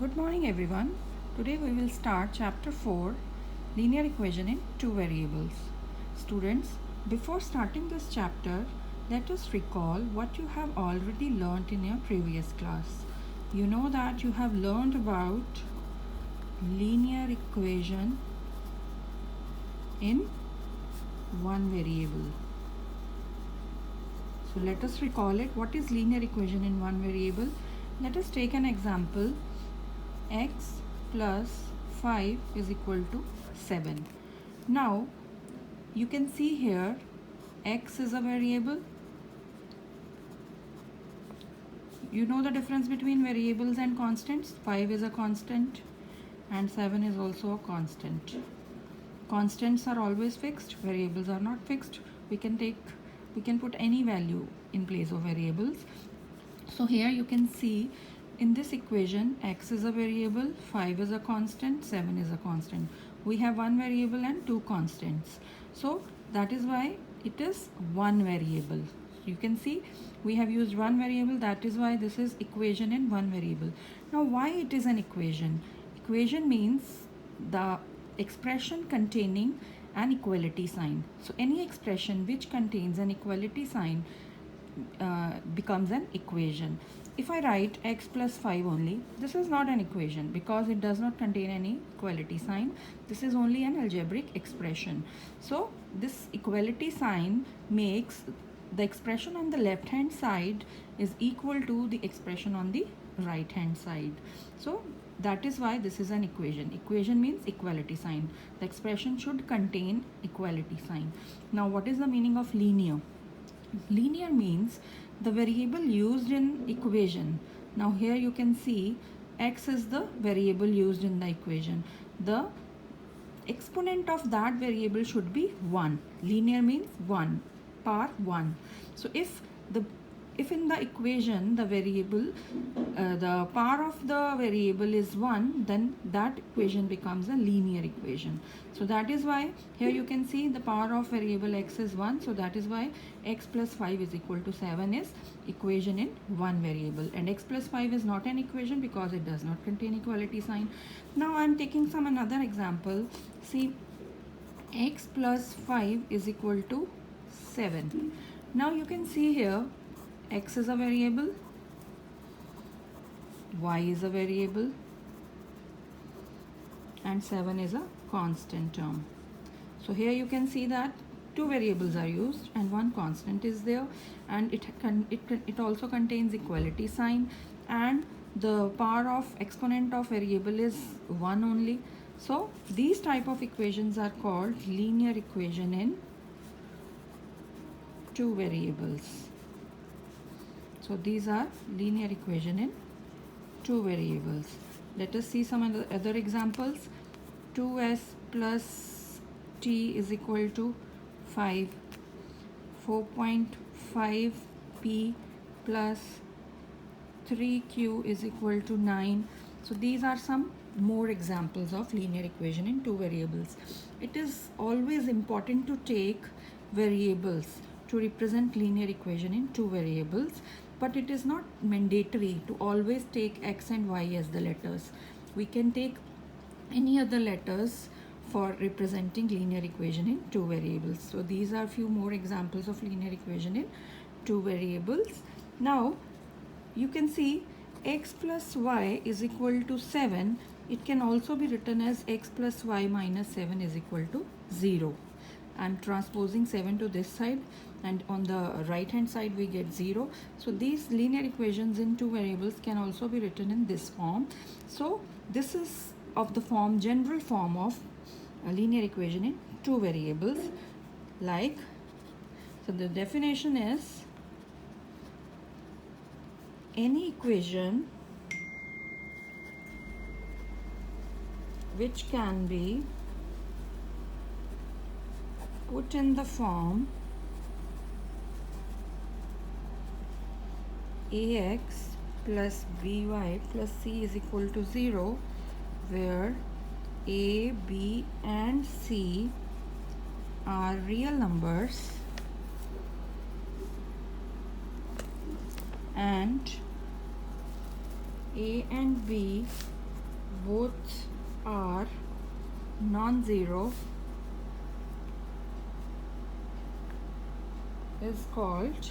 Good morning everyone. Today we will start chapter 4, linear equation in two variables. Students, before starting this chapter, let us recall what you have already learnt in your previous class. You know that you have learned about linear equation in one variable. So let us recall it. What is linear equation in one variable? Let us take an example. X plus 5 is equal to 7. Now you can see here x is a variable. You know the difference between variables and constants. 5 is a constant and 7 is also a constant. Constants are always fixed, variables are not fixed. We can put any value in place of variables. So here you can see in this equation x is a variable, 5 is a constant, 7 is a constant. We have one variable and two constants. So that is why it is one variable. You can see we have used one variable, that is why this is equation in one variable. Now why it is an equation? Equation means the expression containing an equality sign. So any expression which contains an equality sign becomes an equation. If I write x plus 5 only, this is not an equation because it does not contain any equality sign. This is only an algebraic expression. So this equality sign makes the expression on the left hand side is equal to the expression on the right hand side. So that is why this is an equation. Equation means equality sign. The expression should contain equality sign. Now what is the meaning of linear? Linear means the variable used in equation. Now here you can see x is the variable used in the equation. The exponent of that variable should be 1. Linear means 1, power 1. So if in the equation the variable the power of the variable is 1, then that equation becomes a linear equation. So that is why here you can see the power of variable x is 1. So that is why x plus 5 is equal to 7 is equation in one variable, and x plus 5 is not an equation because it does not contain equality sign. Now I am taking some another example. See, x plus 5 is equal to 7. Now you can see here x is a variable, y is a variable, and 7 is a constant term. So here you can see that two variables are used and one constant is there, and it also contains equality sign, and the power of exponent of variable is 1 only. So these type of equations are called linear equation in two variables. So these are linear equation in two variables. Let us see some other examples. 2s plus t is equal to 5. 4.5p plus 3q is equal to 9. So these are some more examples of linear equation in two variables. It is always important to take variables to represent linear equation in two variables, but it is not mandatory to always take x and y as the letters. We can take any other letters for representing linear equation in two variables. So these are few more examples of linear equation in two variables. Now you can see x plus y is equal to 7. It can also be written as x plus y minus 7 is equal to 0. I'm transposing 7 to this side, and on the right hand side we get 0. So these linear equations in two variables can also be written in this form. So this is of the form, general form of a linear equation in two variables. Like, so the definition is any equation which can be put in the form ax plus by plus c is equal to 0, where a, b and c are real numbers and A and B both are non-zero is called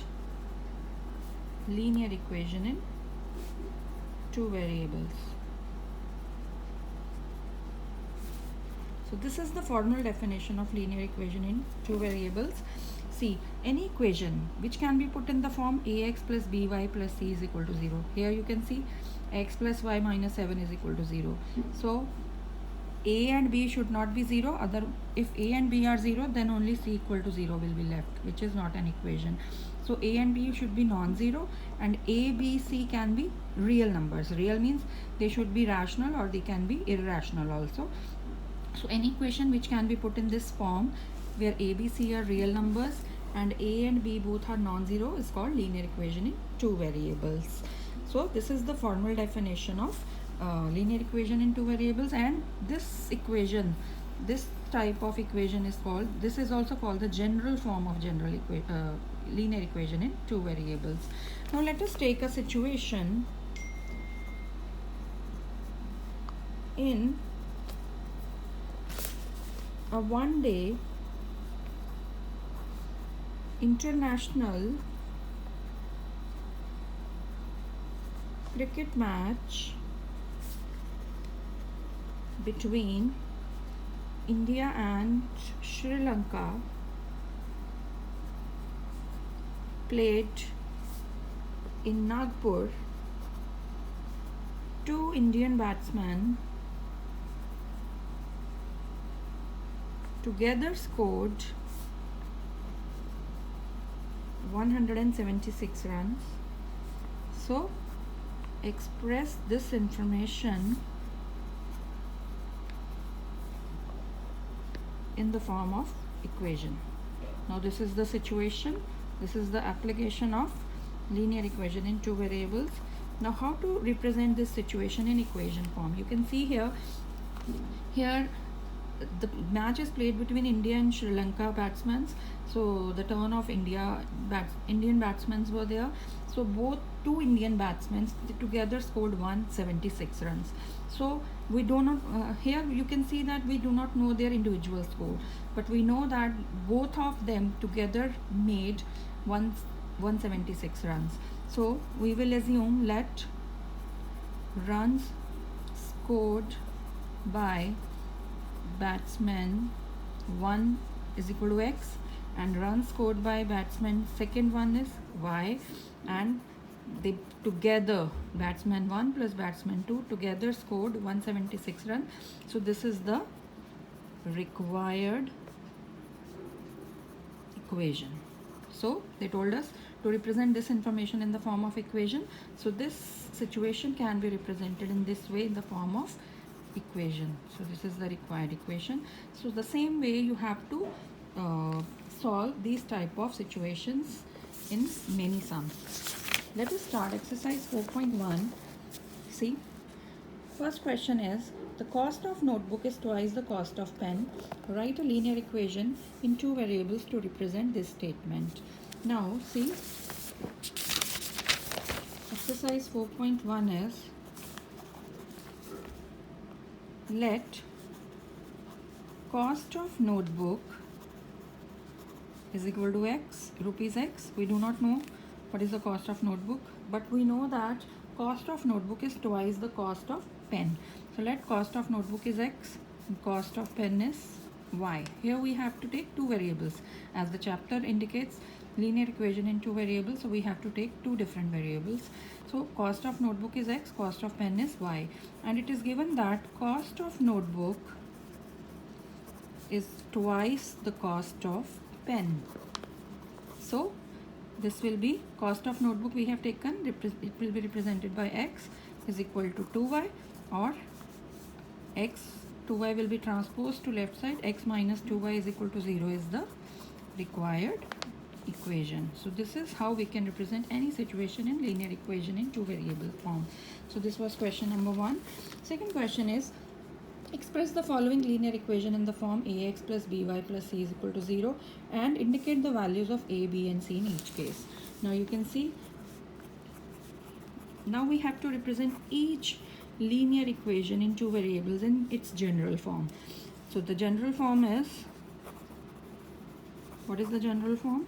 linear equation in two variables. So this is the formal definition of linear equation in two variables. See, any equation which can be put in the form ax plus by plus c is equal to 0. Here you can see x plus y minus 7 is equal to 0. So a and b should not be 0. If a and b are 0, then only c equal to 0 will be left, which is not an equation. So a and b should be non-zero, and a, b, c can be real numbers. Real means they should be rational or they can be irrational also. So any equation which can be put in this form where a, b, c are real numbers and a and b both are non-zero is called linear equation in two variables. So this is the formal definition of linear equation in two variables, and this equation, this type of equation is called, this is also called the general form of linear equation in two variables. Now let us take a situation in a one-day international cricket match between India and Sri Lanka played in Nagpur. Two Indian batsmen together scored 176 runs. So express this information in the form of equation. Now this is the situation, this is the application of linear equation in two variables. Now how to represent this situation in equation form? You can see here the match is played between India and Sri Lanka batsmen. So the turn of Indian batsmen were there. So both two Indian batsmen together scored 176 runs. So we do not here you can see that we do not know their individual score, but we know that both of them together made 176 runs. So we will assume let runs scored by batsman 1 is equal to x, and runs scored by batsman second one is y, and they together batsman 1 plus batsman 2 together scored 176 runs. So this is the required equation. So they told us to represent this information in the form of equation. So this situation can be represented in this way in the form of equation. So this is the required equation. So the same way you have to solve these type of situations in many sums. Let us start exercise 4.1. See, first question is the cost of notebook is twice the cost of pen. Write a linear equation in two variables to represent this statement. Now see, exercise 4.1 is let cost of notebook is equal to x, rupees x. We do not know what is the cost of notebook, but we know that cost of notebook is twice the cost of pen. So let cost of notebook is x and cost of pen is y. Here we have to take two variables, as the chapter indicates linear equation in two variables, so we have to take two different variables. So cost of notebook is x, cost of pen is y, and it is given that cost of notebook is twice the cost of pen. So this will be cost of notebook we have taken, it will be represented by x is equal to 2y, or x 2y will be transposed to left side, x minus 2y is equal to 0 is the required equation. So this is how we can represent any situation in linear equation in two variable form. So this was question number 1. Second question is express the following linear equation in the form ax plus by plus c is equal to 0 and indicate the values of a, b and c in each case. Now you can see, now we have to represent each linear equation in two variables in its general form. So the general form is, what is the general form?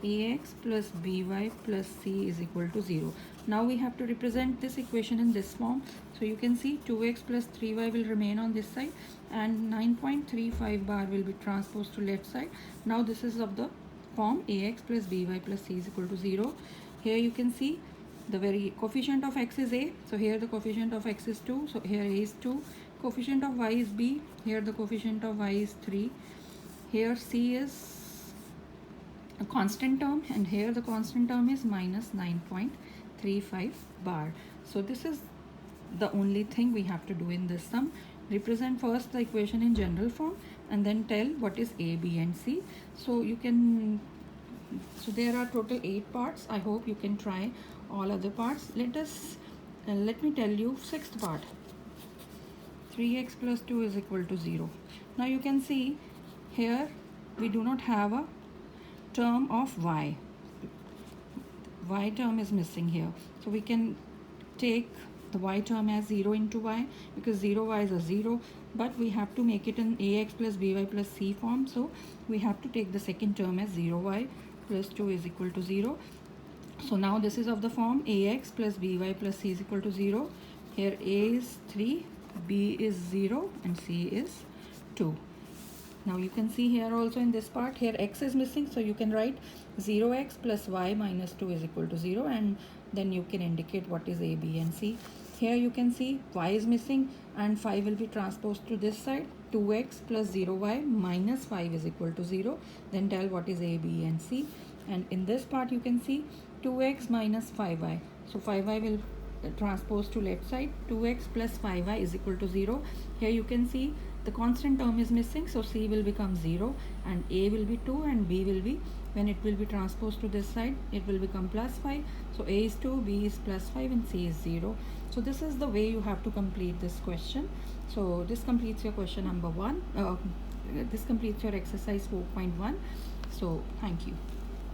Ax plus by plus c is equal to 0. Now we have to represent this equation in this form. So you can see 2x plus 3y will remain on this side and 9.35 bar will be transposed to left side. Now this is of the form ax plus by plus c is equal to 0. Here you can see the coefficient of x is a, so here the coefficient of x is 2, so here a is 2. Coefficient of y is b, here the coefficient of y is 3. Here c is a constant term and here the constant term is minus 9.35 bar. So this is the only thing we have to do in this sum. Represent first the equation in general form and then tell what is a, b and c. So you can, so there are total 8 parts. I hope you can try all other parts. Let me tell you sixth part. 3x plus 2 is equal to 0. Now you can see here we do not have a term of y term is missing here, so we can take the y term as 0 into y because 0 y is a 0, but we have to make it in ax plus by plus c form, so we have to take the second term as 0y plus 2 is equal to 0. So now this is of the form ax plus by plus c is equal to 0. Here a is 3, b is 0 and c is 2. Now you can see here also in this part, here x is missing, so you can write 0x plus y minus 2 is equal to 0 and then you can indicate what is a, b and c. Here you can see y is missing and 5 will be transposed to this side. 2x plus 0y minus 5 is equal to 0. Then tell what is a, b and c. And in this part you can see 2x minus 5y. So 5y will transpose to left side. 2x plus 5y is equal to 0. Here you can see the constant term is missing, so c will become 0 and a will be 2 and b will be, when it will be transposed to this side, it will become plus 5. So a is 2, b is plus 5 and c is 0. So this is the way you have to complete this question. So this completes your question number 1. This completes your exercise 4.1. So thank you.